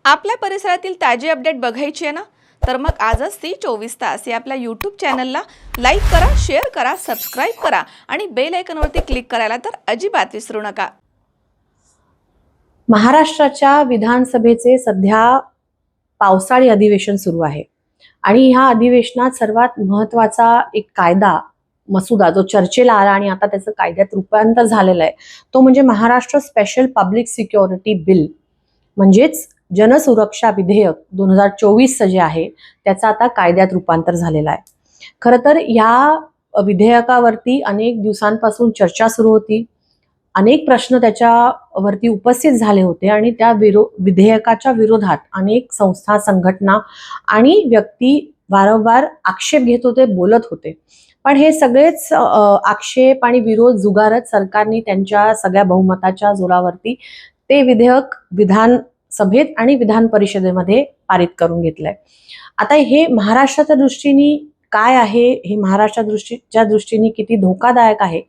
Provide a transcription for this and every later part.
आपल्या परिसरातील ताजी अपडेट बघायची आहे ना, तर मग आजच ती 24 तास या आपल्या यूट्यूब चॅनलला लाईक करा, शेअर करा, सबस्क्राईब करा आणि बेल आयकॉनवरती क्लिक करायला तर अजिबात विसरू नका. महाराष्ट्राच्या विधानसभेचे सध्या पावसाळी अधिवेशन सुरू आहे आणि ह्या अधिवेशनात सर्वात महत्त्वाचा एक कायदा मसुदा जो चर्चेला आला आणि आता त्याचं कायद्यात रूपांतर झालेलं आहे तो म्हणजे Maharashtra special public security bill म्हणजेच जनसुरक्षा विधेयक 2024 जे आहे त्याचं आता कायद्यात रूपांतर झालेलं आहे. खरं तर या विधेयकावरती अनेक दिवसांपासून चर्चा सुरू होती, अनेक प्रश्न त्याच्यावरती उपस्थित झाले होते आणि त्या विधेयकाच्या विरोधात अनेक संस्था, संघटना आणि व्यक्ती वारंवार आक्षेप घेत होते, बोलत होते. पण हे सगळेच आक्षेप आणि विरोध जुगारत सरकारने त्यांच्या सगळ्या बहुमताच्या जोरावरती ते विधेयक विधानसभेत आणि विधान परिषदेमध्ये पारित करून घेतलंय. आता हे महाराष्ट्राच्या दृष्टीने काय आहे, हे महाराष्ट्राच्या दृष्टीने किती धोकादायक आहे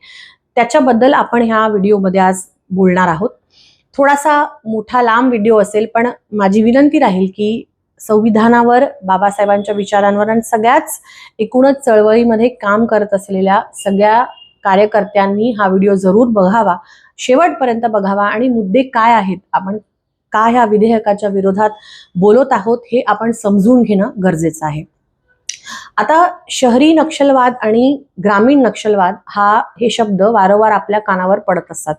त्याच्याबद्दल आपण ह्या व्हिडिओमध्ये आज बोलणार आहोत. थोडासा मोठा लांब व्हिडिओ असेल, पण माझी विनंती राहील की संविधानावर, बाबासाहेबांच्या विचारांवर आणि सगळ्याच एकूणच चळवळीमध्ये काम करत असलेल्या सगळ्या कार्यकर्त्यांनी हा व्हिडिओ जरूर बघावा, शेवटपर्यंत बघावा आणि मुद्दे काय आहेत, आपण का ह्या विधेयकाच्या विरोधात बोलत आहोत हे आपण समजून घेणं गरजेचं आहे. आता शहरी नक्षलवाद आणि ग्रामीण नक्षलवाद हे शब्द वारंवार आपल्या कानावर पडत असतात.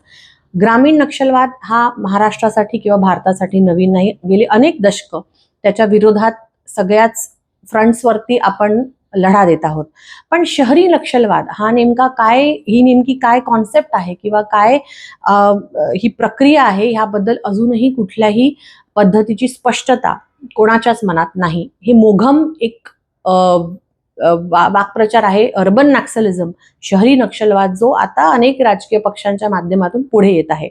ग्रामीण नक्षलवाद हा महाराष्ट्रासाठी किंवा भारतासाठी नवीन नाही. गेली अनेक दशकं त्याच्या विरोधात सगळ्याच फ्रंट्सवरती आपण लढा देत आहोत. पण शहरी नक्षलवाद हा नेमका काय, ही नेमकी काय कॉन्सेप्ट आहे किंवा काय ही प्रक्रिया आहे, ह्याबद्दल अजूनही कुठल्याही पद्धतीची स्पष्टता कोणाच्याच मनात नाही. हे मोघम एक वाक्प्रचार आहे, अर्बन नॅक्सलिझम, शहरी नक्षलवाद, जो आता अनेक राजकीय पक्षांच्या माध्यमातून पुढे येत आहे.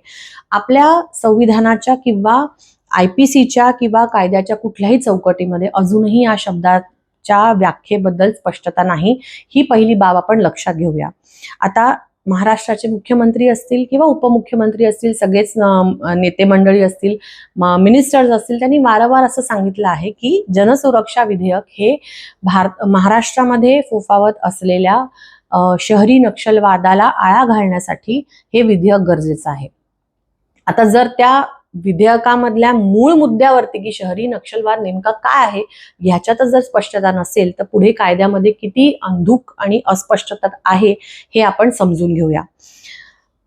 आपल्या संविधानाच्या किंवा IPCच्या किंवा कायद्याच्या कुठल्याही चौकटीमध्ये अजूनही या शब्दाच्या व्याख्येबद्दल स्पष्टता नाही. ही पहिली बाब आपण लक्षात घेऊया. आता महाराष्ट्राचे मुख्यमंत्री असतील किंवा उपमुख्यमंत्री असतील, सगळेच नेते मंडळी असतील, मिनिस्टर्स असतील, त्यांनी वारंवार असं सांगितलं आहे की जनसुरक्षा विधेयक हे महाराष्ट्रामध्ये फोफावत असलेल्या शहरी नक्षलवादाला आळा घालण्यासाठी हे विधेयक गरजेचं आहे. आता जर त्या विधेयकामधल्या मूळ मुद्द्यावरती की शहरी नक्षलवाद नेमका काय आहे ह्याच्यातच जर स्पष्टता नसेल तर पुढे कायद्यामध्ये किती अंधुक आणि अस्पष्टता आहे हे आपण समजून घेऊया.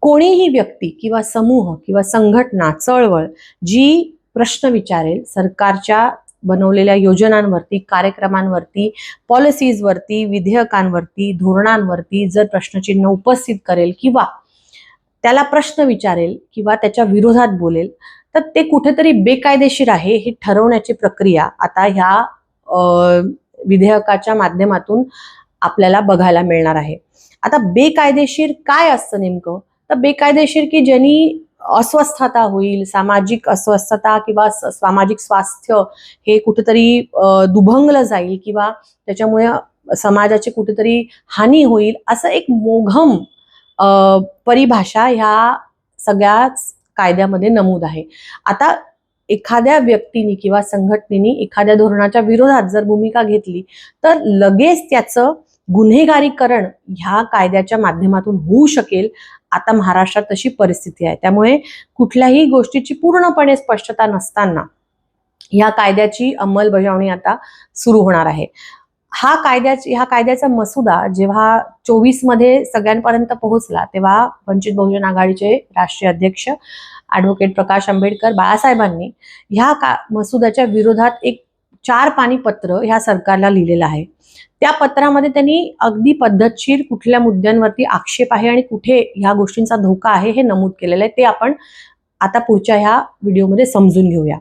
कोणीही व्यक्ती किंवा समूह किंवा संघटना, चळवळ जी प्रश्न विचारेल, सरकारच्या बनवलेल्या योजनांवरती, कार्यक्रमांवरती, पॉलिसीजवरती, विधेयकांवरती, धोरणांवरती जर प्रश्नचिन्ह उपस्थित करेल किंवा त्याला प्रश्न विचारेल किंवा त्याच्या विरोधात बोलेल तर ते कुठेतरी बेकायदेशीर आहे हे ठरवण्याची प्रक्रिया आता ह्या विधेयकाच्या माध्यमातून आपल्याला बघायला मिळणार आहे. आता बेकायदेशीर काय असतं नेमकं, तर बेकायदेशीर की ज्यांनी अस्वस्थता होईल, सामाजिक अस्वस्थता किंवा सामाजिक स्वास्थ्य हे कुठेतरी दुभंगलं जाईल किंवा त्याच्यामुळे समाजाची कुठेतरी हानी होईल, असं एक मोघम परिभाषा ह्या सगळ्याच कायद्यामध्ये नमूद आहे. आता एखाद्या व्यक्तीने किंवा संघटनेने एखाद्या धोरणाच्या विरोधात जर भूमिका घेतली तर लगेच त्याचं गुन्हेगारीकरण ह्या कायद्याच्या माध्यमातून होऊ शकेल. आता महाराष्ट्रात तशी परिस्थिती आहे. त्यामुळे कुठल्याही गोष्टीची पूर्णपणे स्पष्टता नसताना ह्या कायद्याची अंमलबजावणी आता सुरू होणार आहे. ह्या कायद्याचा मसुदा जेव्हा 24 मध्ये सगळ्यांपर्यंत पोहोचला तेव्हा वंचित बहुजन आघाडीचे राष्ट्रीय अध्यक्ष ॲडव्होकेट प्रकाश आंबेडकर बाळासाहेबांनी ह्या मसुद्याच्या विरोधात एक 4 पानी पत्र ह्या सरकारला लिहिलेलं आहे. त्या पत्रामध्ये त्यांनी अगदी पद्धतशीर कुठल्या मुद्द्यांवरती आक्षेप आहे आणि कुठे ह्या गोष्टींचा धोका आहे हे नमूद केलेलं आहे. ते आपण आता पुढच्या ह्या व्हिडिओमध्ये समजून घेऊया.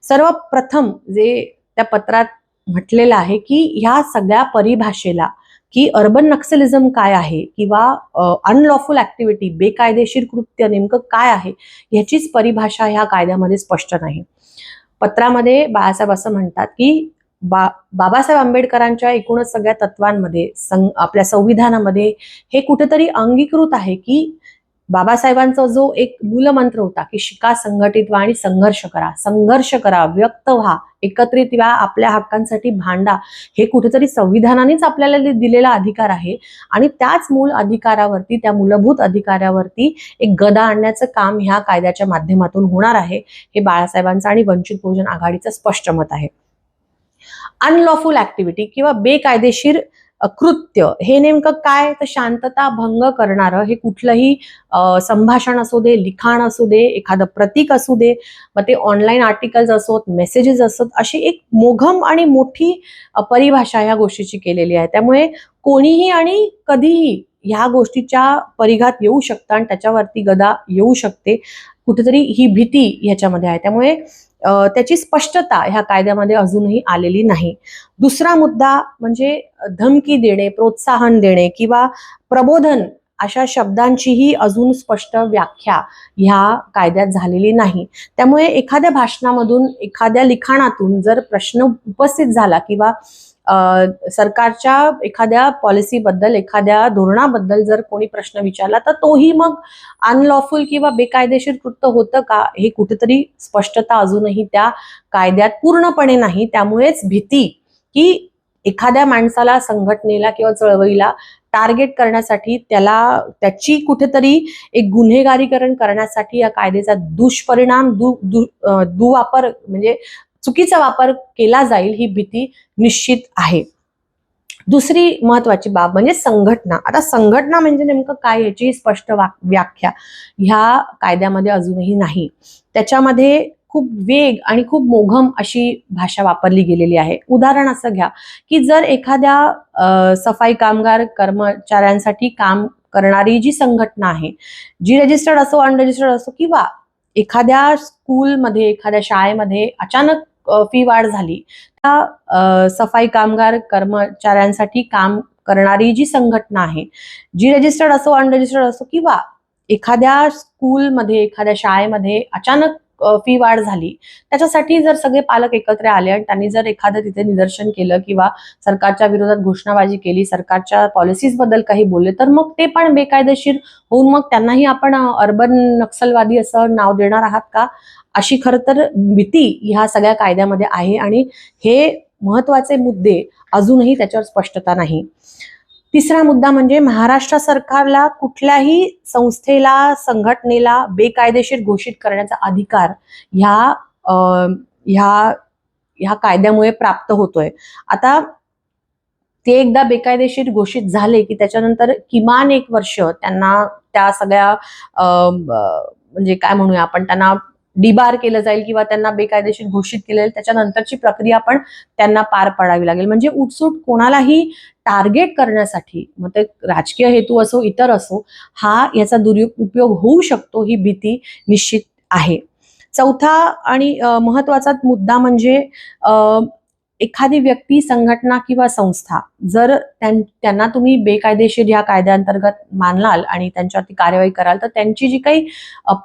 सर्वप्रथम जे त्या पत्रात म्हटलेलं आहे की ह्या सगळ्या परिभाषेला की अर्बन नक्सलिझम काय आहे किंवा अनलॉफुल ऍक्टिव्हिटी, बेकायदेशीर कृत्य नेमकं काय आहे ह्याचीच परिभाषा ह्या कायद्यामध्ये स्पष्ट नाही. पत्रामध्ये बाळासाहेब असं म्हणतात की बाबासाहेब आंबेडकरांच्या एकूणच सगळ्या तत्वांमध्ये, आपल्या संविधानामध्ये हे कुठेतरी अंगीकृत आहे की बाबासाहेबांचा जो एक मूलमंत्र होता की शिका, संघटित व्हा आणि संघर्ष करा, व्यक्त व्हा, एकत्रित व्हा, आपल्या हक्कांसाठी भांडा, हे कुठेतरी संविधानानेच आपल्याला दिलेला अधिकार आहे. आणि त्याच मूळ अधिकारावरती, त्या मूलभूत अधिकारावरती एक गदा आणण्याचं काम ह्या कायद्याच्या माध्यमातून होणार आहे, हे बाळासाहेबांचं आणि वंचित बहुजन आघाडीचं स्पष्ट मत आहे. अनलॉफुल ऍक्टिव्हिटी किंवा बेकायदेशीर कृत्य हे नेमकं काय, तर शांतता भंग करणारं हे कुठलंही संभाषण असू दे, लिखाण असू दे, एखादं प्रतीक असू दे, मग ते ऑनलाईन आर्टिकल्स असोत, मेसेजेस असोत, अशी एक मोघम आणि मोठी परिभाषा ह्या गोष्टीची केलेली आहे. त्यामुळे कोणीही आणि कधीही ह्या गोष्टीच्या परिघात येऊ शकतं आणि त्याच्यावरती गदा येऊ शकते. कुठेतरी ही भीती ह्याच्यामध्ये आहे. त्यामुळे त्याची स्पष्टता ह्या कायद्यामध्ये अजूनही आलेली नाही. दुसरा मुद्दा म्हणजे धमकी देणे, प्रोत्साहन देणे किंवा प्रबोधन अशा शब्दांचीही अजून स्पष्ट व्याख्या ह्या कायद्यात झालेली नाही. त्यामुळे एखाद्या भाषणामधून, एखाद्या लिखाणातून जर प्रश्न उपस्थित झाला किंवा सरकारच्या एखाद्या पॉलिसीबद्दल, एखाद्या धोरणाबद्दल जर कोणी प्रश्न विचारला, तर तोही मग अनलॉफुल किंवा बेकायदेशीर कृत्य होतं का, हे कुठेतरी स्पष्टता अजूनही त्या कायद्यात पूर्णपणे नाही. त्यामुळेच भीती की एखाद्या माणसाला, संघटनेला किंवा चळवळीला टार्गेट करण्यासाठी, त्याची कुठेतरी एक गुन्हेगारीकरण करण्यासाठी या कायद्याचा दुष्परिणाम, दुवापर म्हणजे चुकीचा वापर केला जाईल, ही भीती निश्चित आहे. दुसरी महत्वाची बाब म्हणजे संघटना. आता संघटना म्हणजे नेमकं काय, याची स्पष्ट व्याख्या ह्या कायद्यामध्ये अजूनही नाही. त्याच्यामध्ये खूप वेग आणि खूप मोघम अशी भाषा वापरली गेलेली आहे. उदाहरण असं घ्या की जर एखाद्या सफाई कामगार कर्मचाऱ्यांसाठी काम करणारी जी संघटना आहे, जी रजिस्टर्ड असो, अनरजिस्टर्ड असो, किंवा एखाद्या स्कूलमध्ये, एखाद्या शाळेमध्ये अचानक फी वाढ झाली, त्या सफाई कामगार कर्मचाऱ्यांसाठी काम करणारी जी संघटना आहे, जी रजिस्टर्ड असो, अनरजिस्टर्ड असो, किंवा एखाद्या स्कूलमध्ये, एखाद्या शाळेमध्ये अचानक फी वाढ झाली, त्याच्यासाठी जर सगळे पालक एकत्र आले आणि त्यांनी जर एखादं तिथे निदर्शन केलं किंवा सरकारच्या विरोधात घोषणाबाजी केली, सरकारच्या पॉलिसीज बद्दल काही बोलले, तर मग ते पण बेकायदेशीर होऊन मग त्यांनाही आपण अर्बन नक्षलवादी असं नाव देणार आहात का, अशी खरं तर भीती ह्या सगळ्या कायद्यामध्ये आहे. आणि हे महत्वाचे मुद्दे अजूनही त्याच्यावर स्पष्टता नाही. तिसरा मुद्दा म्हणजे महाराष्ट्र सरकारला कुठल्याही संस्थेला, संघटनेला बेकायदेशीर घोषित करण्याचा अधिकार ह्या कायद्यामुळे प्राप्त होतोय. आता ते एकदा बेकायदेशीर घोषित झाले की त्याच्यानंतर किमान 1 वर्ष त्यांना त्या सगळ्या म्हणजे काय म्हणूया आपण, त्यांना डिबार केलं जाईल किंवा त्यांना बेकायदेशीर घोषित केलं जाईल. त्याच्यानंतरची प्रक्रिया पण त्यांना पार पाडावी लागेल. म्हणजे उठसूट कोणालाही टार्गेट करण्यासाठी, मग ते राजकीय हेतू असो, इतर असो, याचा दुरुपयोग होऊ शकतो, ही भीती निश्चित आहे. चौथा आणि महत्वाचा मुद्दा म्हणजे एखादी व्यक्ती, संघटना किंवा संस्था जर त्यांना तुम्ही बेकायदेशीर या कायद्याअंतर्गत मानलाल आणि त्यांच्यावरती कार्यवाही कराल, तर त्यांची जी काही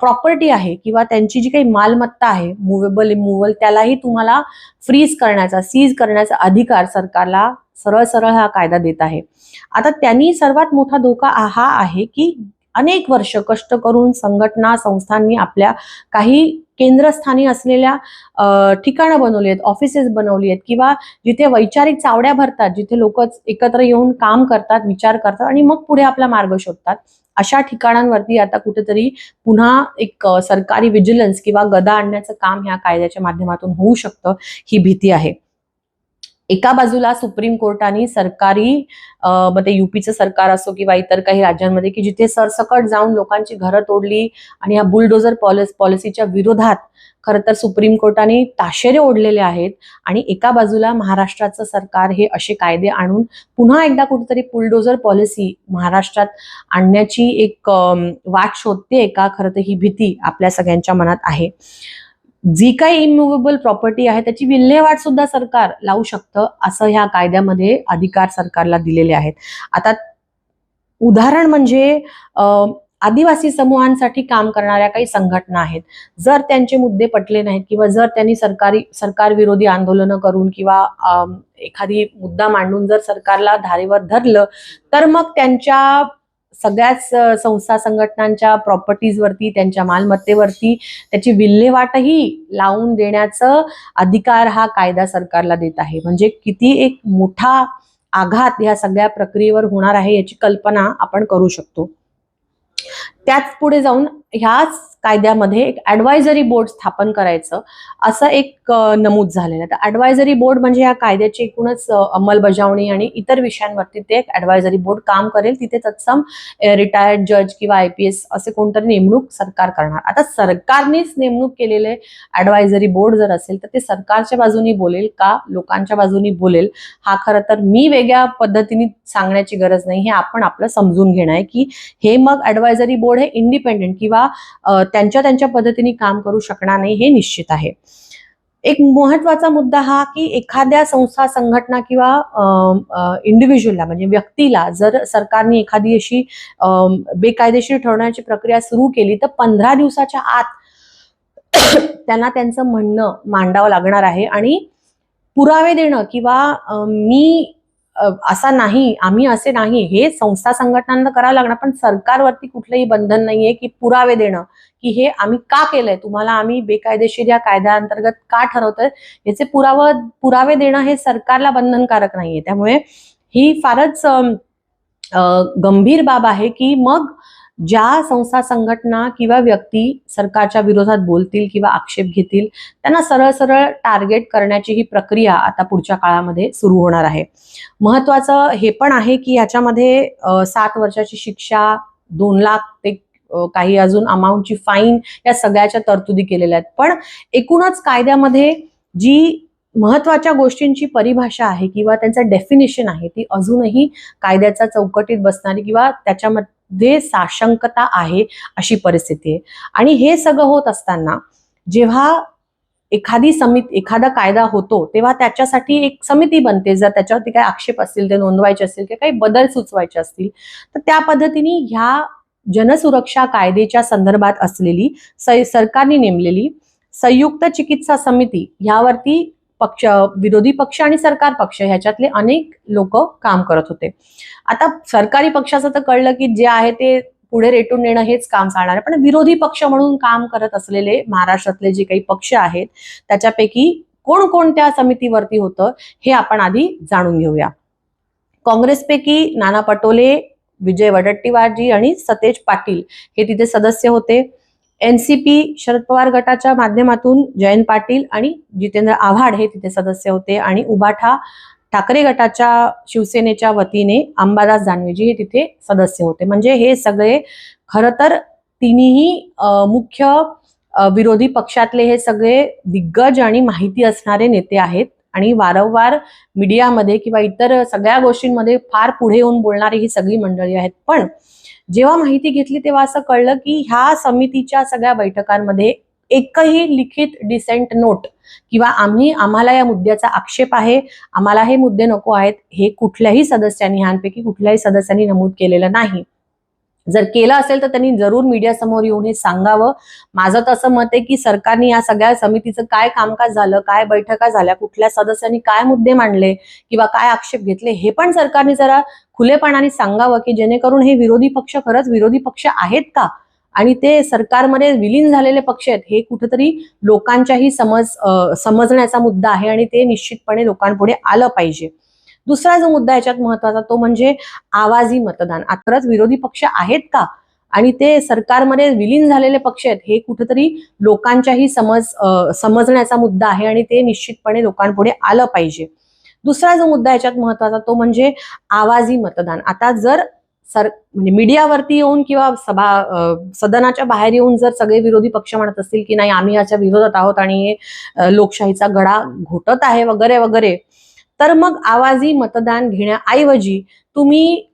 प्रॉपर्टी आहे किंवा त्यांची जी काही मालमत्ता आहे, मुव्हेबल, इमूव्हेबल, त्यालाही तुम्हाला फ्रीज करण्याचा, सीज करण्याचा अधिकार सरकारला सरळ सरळ हा कायदा देत आहे. आता त्यांनी सर्वात मोठा धोका हा आहे की अनेक वर्ष कष्ट करून संघटना, संस्थांनी आपल्या काही केंद्रस्थानी असलेल्या ठिकाणं बनवली आहेत, ऑफिसेस बनवली आहेत, किंवा जिथे वैचारिक चावड्या भरतात, जिथे लोक एकत्र येऊन काम करतात, विचार करतात आणि मग पुढे आपला मार्ग शोधतात, अशा ठिकाणांवरती आता कुठेतरी पुन्हा एक सरकारी विजिलन्स किंवा गदा आणण्याचं काम ह्या कायद्याच्या माध्यमातून होऊ शकतं, ही भीती आहे. एका बाजूला सुप्रीम कोर्टाने सरकारी मग ते युपीचं सरकार असो किंवा इतर काही राज्यांमध्ये की जिथे सरसकट जाऊन लोकांची घरं तोडली आणि या बुलडोझर पॉलिसीच्या विरोधात खरं तर सुप्रीम कोर्टाने ताशेरे ओढलेले आहेत, आणि एका बाजूला महाराष्ट्राचं सरकार हे असे कायदे आणून पुन्हा एकदा कुठेतरी बुलडोझर पॉलिसी महाराष्ट्रात आणण्याची एक वाट शोधते का, खरं तर ही भीती आपल्या सगळ्यांच्या मनात आहे. जी काही इमूव्हेबल प्रॉपर्टी आहे त्याची विल्हेवाट सुद्धा सरकार लावू शकतं, असं ह्या कायद्यामध्ये अधिकार सरकारला दिलेले आहेत. आता उदाहरण म्हणजे आदिवासी समूहांसाठी काम करणाऱ्या काही संघटना आहेत, जर त्यांचे मुद्दे पटले नाहीत किंवा जर त्यांनी सरकार विरोधी आंदोलनं करून किंवा एखादी मुद्दा मांडून जर सरकारला धारेवर धरलं, तर मग त्यांच्या सगळ्याच संस्था संघटनांच्या प्रॉपर्टीजवरती, त्यांच्या मालमत्तेवरती त्याची विल्हेवाटही लावून देण्याचं अधिकार हा कायदा सरकारला देत आहे. म्हणजे किती एक मोठा आघात ह्या सगळ्या प्रक्रियेवर होणार आहे याची कल्पना आपण करू शकतो. त्याच पुढे जाऊन ह्याच कायद्यामध्ये एक ऍडवायझरी बोर्ड स्थापन करायचं असं एक नमूद झालेलं आहे. तर ऍडवायझरी बोर्ड म्हणजे या कायद्याची एकूणच अंमलबजावणी आणि इतर विषयांवरती ते एक ऍडवायझरी बोर्ड काम करेल. तिथे तत्सम रिटायर्ड जज किंवा IPS असे कोणतरी नेमणूक सरकार करणार. आता सरकारनेच नेमणूक केलेले ऍडवायझरी बोर्ड जर असेल तर ते सरकारच्या बाजूनी बोलेल का लोकांच्या बाजूनी बोलेल, हा खरं तर मी वेगळ्या पद्धतीने सांगण्याची गरज नाही. हे आपण आपलं समजून घेणं आहे की हे मग ऍडवायझरी बोर्ड हे इंडिपेंडेंट किंवा त्यांच्या पद्धतीने काम करू शकणार नाही हे निश्चित आहे. एक महत्वाचा मुद्दा हा की एखाद्या संस्था संघटना किंवा इंडिव्हिज्युअलला म्हणजे व्यक्तीला जर सरकारने एखादी अशी बेकायदेशीर ठरवण्याची प्रक्रिया सुरू केली तर 15 दिवसाच्या आत त्यांना त्यांचं म्हणणं मांडावं लागणार आहे आणि पुरावे देणं किंवा मी असा नाही, आम्ही असे नाही, हे संस्था संघटनांना करावं लागणार. पण सरकारवरती कुठलंही बंधन नाहीये की पुरावे देणं की हे आम्ही का केलंय, तुम्हाला आम्ही बेकायदेशीर या कायद्याअंतर्गत का ठरवतोय याचे पुरावे देणं हे सरकारला बंधनकारक नाहीये. त्यामुळे ही फारच गंभीर बाब आहे की मग ज्या संस्था संघटना किंवा व्यक्ती सरकारच्या विरोधात बोलतील किंवा आक्षेप घेतील त्यांना सरळ सरळ टार्गेट करण्याची ही प्रक्रिया आता पुढच्या काळामध्ये सुरू होणार आहे. महत्वाचं हे पण आहे की याच्यामध्ये 7 वर्षाची शिक्षा, 2 लाख ते काही अजून अमाऊंटची फाईन या सगळ्याच्या तरतुदी केलेल्या आहेत. पण एकूणच कायद्यामध्ये जी महत्वाच्या गोष्टींची परिभाषा आहे किंवा त्यांचं डेफिनेशन आहे ती अजूनही कायद्याच्या चौकटीत बसणारी किंवा त्याच्यामध्ये साशंकता आहे अशी परिस्थिती आहे. आणि हे सगळं होत असताना जेव्हा एखादा कायदा होतो तेव्हा त्याच्यासाठी एक समिती बनते. जर त्याच्यावरती काही आक्षेप असतील ते नोंदवायचे असतील किंवा काही बदल सुचवायचे असतील तर त्या पद्धतीने ह्या जनसुरक्षा कायद्याच्या संदर्भात असलेली सरकारने नेमलेली संयुक्त चिकित्सा समिती ह्यावरती विरोधी पक्ष आणि सरकार पक्ष ह्याच्यातले अनेक लोक काम करत होते. आता सरकारी पक्षाचं तर कळलं की जे आहे ते पुढे रेटून नेणं हेच काम चालणार आहे. पण विरोधी पक्ष म्हणून काम करत असलेले महाराष्ट्रातले जे काही पक्ष आहेत त्याच्यापैकी कोणकोणत्या समितीवरती होतं हे आपण आधी जाणून घेऊया. काँग्रेसपैकी नाना पटोले, विजय वडेट्टीवारजी आणि सतेज पाटील हे तिथे सदस्य होते. NCP शरद पवार गटाच्या माध्यमातून जयंत पाटील आणि जितेंद्र आव्हाड हे तिथे सदस्य होते आणि उभाठा ठाकरे गटाच्या शिवसेनेच्या वतीने अंबादास दानवेजी हे तिथे सदस्य होते. म्हणजे हे सगळे खरं तर तिन्ही मुख्य विरोधी पक्षातले हे सगळे दिग्गज आणि माहिती असणारे नेते आहेत आणि वारंवार मीडियामध्ये किंवा इतर सगळ्या गोष्टींमध्ये फार पुढे येऊन बोलणारी ही सगळी मंडळी आहेत. पण जेव्हा माहिती घेतली तेव्हा असं कळलं की ह्या समितीच्या सगळ्या बैठकांमध्ये एकही लिखित डिसेंट नोट किंवा आम्हाला या मुद्द्याचा आक्षेप आहे, आम्हाला हे मुद्दे नको आहेत, हे कुठल्याही सदस्यांनी ह्यांपैकी कुठल्याही सदस्यांनी नमूद केलेलं नाही. जर केलं असेल तर त्यांनी जरूर मीडिया समोर येऊन हे सांगावं. माझं तसं मत आहे की सरकारने या सगळ्या समितीचं काय कामकाज झालं, काय बैठका झाल्या, कुठल्या सदस्यांनी काय मुद्दे मांडले किंवा काय आक्षेप घेतले हे पण सरकारने जरा खुलेपणाने सांगावं की जेणेकरून हे विरोधी पक्ष खरंच विरोधी पक्ष आहेत का आणि ते सरकारमध्ये विलीन झालेले पक्ष आहेत हे कुठेतरी लोकांच्याही समजण्याचा मुद्दा आहे आणि ते निश्चितपणे लोकांपुढे आलं पाहिजे. दुसरा जो मुद्दा याच्यात महत्वाचा तो म्हणजे आवाजी मतदान. खरंच विरोधी पक्ष आहेत का आणि ते सरकारमध्ये विलीन झालेले पक्ष आहेत हे कुठेतरी लोकांच्याही समजण्याचा मुद्दा आहे आणि ते निश्चितपणे लोकांपुढे आलं पाहिजे. दुसरा जो मुद्दा याच्यात महत्वाचा तो म्हणजे आवाजी मतदान. आता जर म्हणजे मीडियावरती येऊन किंवा सदनाच्या बाहेर येऊन जर सगळे विरोधी पक्ष म्हणत असतील की नाही आम्ही याच्या विरोधात आहोत आणि लोकशाहीचा गडा घोटत आहे वगैरे वगैरे, तर मग आवाजी मतदान घेण्याऐवजी तुम्ही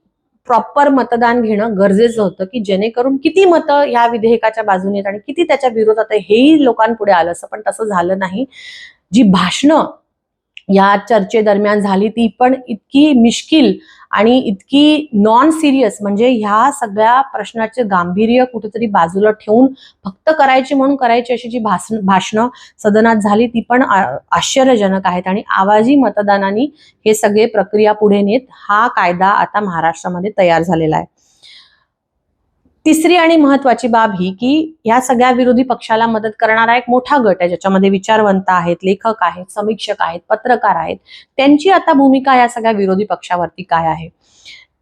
प्रॉपर मतदान घेणं गरजेचं होतं की जेणेकरून किती मतं ह्या विधेयकाच्या बाजूने आहेत आणि किती त्याच्या विरोधात आहे हेही लोकांपुढे आलं असं. पण तसं झालं नाही. जी भाषणं या चर्चेदरम्यान झाली ती पण इतकी मिश्किल आणि इतकी नॉन सिरियस, म्हणजे ह्या सगळ्या प्रश्नाचे गांभीर्य कुठेतरी बाजूला ठेवून फक्त करायची म्हणून करायची अशी जी भाषणं सदनात झाली ती पण आश्चर्यजनक आहेत. आणि आवाजी मतदानाने हे सगळे प्रक्रिया पुढे नेत हा कायदा आता महाराष्ट्रामध्ये तयार झालेला आहे. तिसरी आणि महत्वाची बाब ही की या सगळ्या विरोधी पक्षाला मदत करणारा एक मोठा गट आहे, ज्याच्यामध्ये विचारवंत आहेत, लेखक आहेत, समीक्षक आहेत, पत्रकार आहेत. त्यांची आता भूमिका या सगळ्या विरोधी पक्षावरती काय आहे.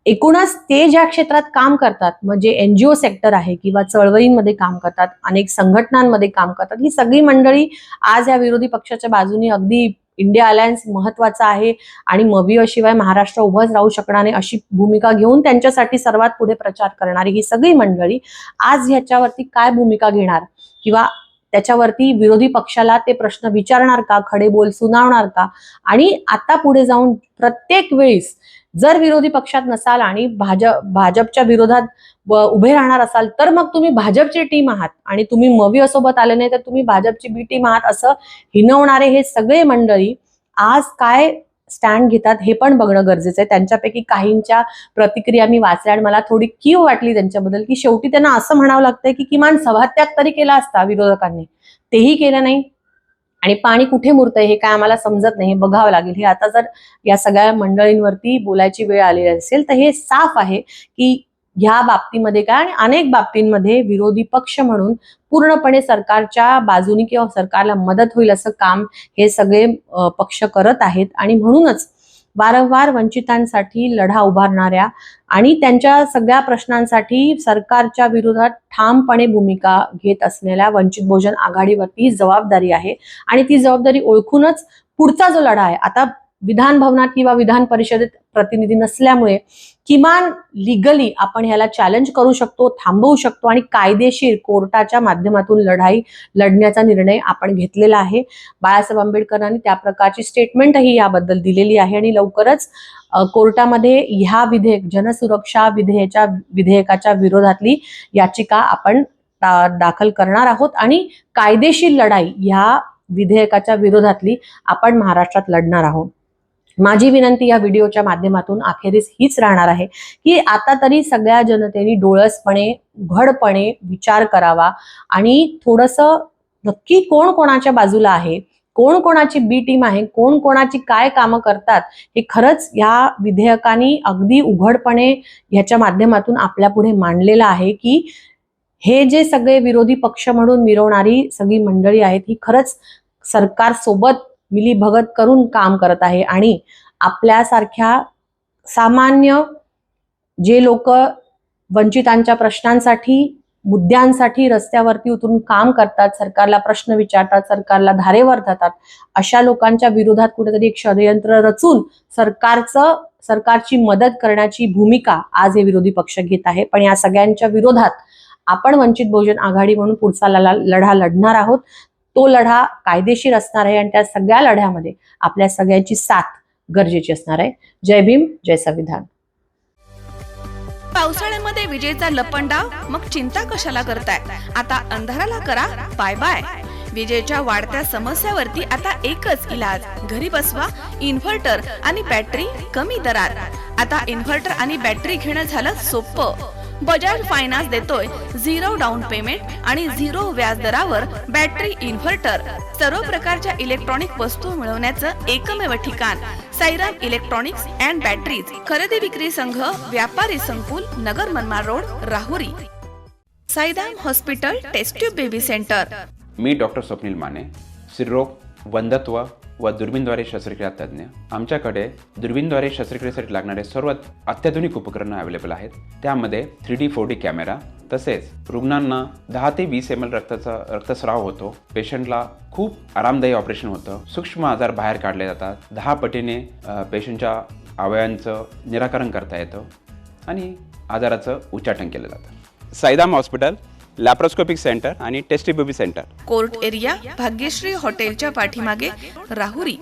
एकूणच ते ज्या क्षेत्रात काम करतात, म्हणजे एनजीओ सेक्टर आहे किंवा चळवळींमध्ये काम करतात, अनेक संघटनांमध्ये काम करतात, ही सगळी मंडळी आज या विरोधी पक्षाच्या बाजूने अगदी इंडिया अलायन्स महत्वाचा आहे आणि मवियाशिवाय महाराष्ट्र उभंच राहू शकणार नाही अशी भूमिका घेऊन त्यांच्यासाठी सर्वात पुढे प्रचार करणारी ही सगळी मंडळी आज ह्याच्यावरती काय भूमिका घेणार किंवा त्याच्यावरती विरोधी पक्षाला ते प्रश्न विचारणार का, खडे बोल सुनावणार का, आणि आता पुढे जाऊन प्रत्येक वेळेस जर विरोधी पक्षात नसाल आणि भाजपच्या विरोधात उभे राहणार असाल तर मग तुम्ही भाजपची टीम आहात आणि तुम्ही मविया सोबत आले नाही तर तुम्ही भाजपची बी टीम आहात असं हिणवणारे हे सगळे मंडळी आज काय स्टँड घेतात हे पण बघणं गरजेचं आहे. त्यांच्यापैकी काहींच्या प्रतिक्रिया मी वाचल्या आणि मला थोडी कीव वाटली त्यांच्याबद्दल, की शेवटी त्यांना असं म्हणावं लागतंय की किमान सभात्याग तरी केला असता विरोधकांनी, तेही केलं नाही. आणि पाणी कुठे मुरतंय हे काय आम्हाला समजत नाही, हे बघावं लागेल. हे आता जर या सगळ्या मंडळींवरती बोलायची वेळ आलेली असेल तर हे साफ आहे की ह्या बाबतीमध्ये काय आणि अनेक बाबतींमध्ये विरोधी पक्ष म्हणून पूर्णपणे सरकारच्या बाजूनी किंवा सरकारला मदत होईल असं काम हे सगळे पक्ष करत आहेत. आणि म्हणूनच वारंवार वंचितांसाठी लढा उभारणाऱ्या आणि त्यांच्या सगळ्या प्रश्नांसाठी सरकारच्या विरोधात ठामपणे भूमिका घेत असलेल्या वंचित बहुजन आघाडीवरती ही जबाबदारी आहे आणि ती जबाबदारी ओळखूनच पुढचा जो लढा आहे, आता विधान भवनात किंवा विधान परिषदेत प्रतिनिधी नसल्यामुळे किमान लिगली आपण ह्याला चॅलेंज करू शकतो, थांबवू शकतो आणि कायदेशीर कोर्टाच्या माध्यमातून लढाई लढण्याचा निर्णय आपण घेतलेला आहे. बाळासाहेब आंबेडकरांनी त्या प्रकारची स्टेटमेंटही याबद्दल दिलेली आहे आणि लवकरच कोर्टामध्ये ह्या जनसुरक्षा विधेयकाच्या विरोधातली याचिका आपण दाखल करणार आहोत आणि कायदेशीर लढाई ह्या विधेयकाच्या विरोधातली आपण महाराष्ट्रात लढणार आहोत. माझी विनंती या व्हिडिओच्या माध्यमातून अखेरीस हीच राहणार आहे की आता तरी सगळ्या जनतेने डोळसपणे उघडपणे विचार करावा आणि थोडंसं नक्की कोण कोणाच्या बाजूला आहे, कोण कोणाची बी टीम आहे, कोण कोणाची काय कामं करतात हे खरंच या विधेयकाने अगदी उघडपणे ह्याच्या माध्यमातून आपल्या पुढे मांडलेलं आहे की हे जे सगळे विरोधी पक्ष म्हणून मिरवणारी सगळी मंडळी आहेत ही खरंच सरकार सोबत मिलीभगत करून काम करत आहे आणि आपल्यासारख्या सामान्य जे लोक वंचितांच्या प्रश्नांसाठी मुद्द्यांसाठी रस्त्यावरती उतरून काम करतात, सरकारला प्रश्न विचारतात, सरकारला धारेवर धरतात, अशा लोकांच्या विरोधात कुठेतरी एक षडयंत्र रचून सरकारची मदत करण्याची भूमिका आज हे विरोधी पक्ष घेत आहे. पण या सगळ्यांच्या विरोधात आपण वंचित बहुजन आघाडी म्हणून पुढचा लढा लढणार आहोत. तो लढा कायदेशीर असणार आहे आणि त्या सगळ्या लढ्यामध्ये आपल्या सगळ्यांची साथ गरजेची असणार आहे. जय भीम, जय संविधान. पावसाळ्यामध्ये विजेचा लपंडाव, मग चिंता कशाला करताय? आता अंधाराला करा बाय बाय. विजेच्या वाढत्या समस्यावरती आता एकच इलाज, घरी बसवा इन्व्हर्टर आणि बॅटरी कमी दरात. आता इन्व्हर्टर आणि बॅटरी घेणं झालं सोपं. बजाज फायनान्स देतोय 0 डाऊन पेमेंट आणि 0 व्याज दरावर बॅटरी इन्व्हर्टर. सर्व प्रकारच्या इलेक्ट्रॉनिक वस्तू मिळवण्याचं एकमेव ठिकाण साईराम इलेक्ट्रॉनिक्स अँड बॅटरीज. खरेदी विक्री संघ, व्यापारी संकुल, Nagar Manmad road, Rahuri. Sairam hospital test tube baby centre. मी डॉक्टर स्वप्नील माने, स्त्रीरोग, वंध्यत्व व दुर्बीणद्वारे शस्त्रक्रिया तज्ज्ञ. आमच्याकडे दुर्बीणद्वारे शस्त्रक्रियेसाठी लागणारे सर्वात अत्याधुनिक उपकरणं अवेलेबल आहेत. त्यामध्ये 3D 4D कॅमेरा, तसेच रुग्णांना 10 ते 20 ml रक्तस्राव होतो. पेशंटला खूप आरामदायी ऑपरेशन होतं. सूक्ष्म आजार बाहेर काढले जातात. 10 पटीने पेशंटच्या अवयवांचं निराकरण करता येतं आणि आजाराचं उच्चाटन केलं जातं. साईराम हॉस्पिटल, लॅप्रोस्कोपिक सेंटर आणि test tube baby centre. Court area, Bhagyashree हॉटेलच्या पाठीमागे, राहुरी.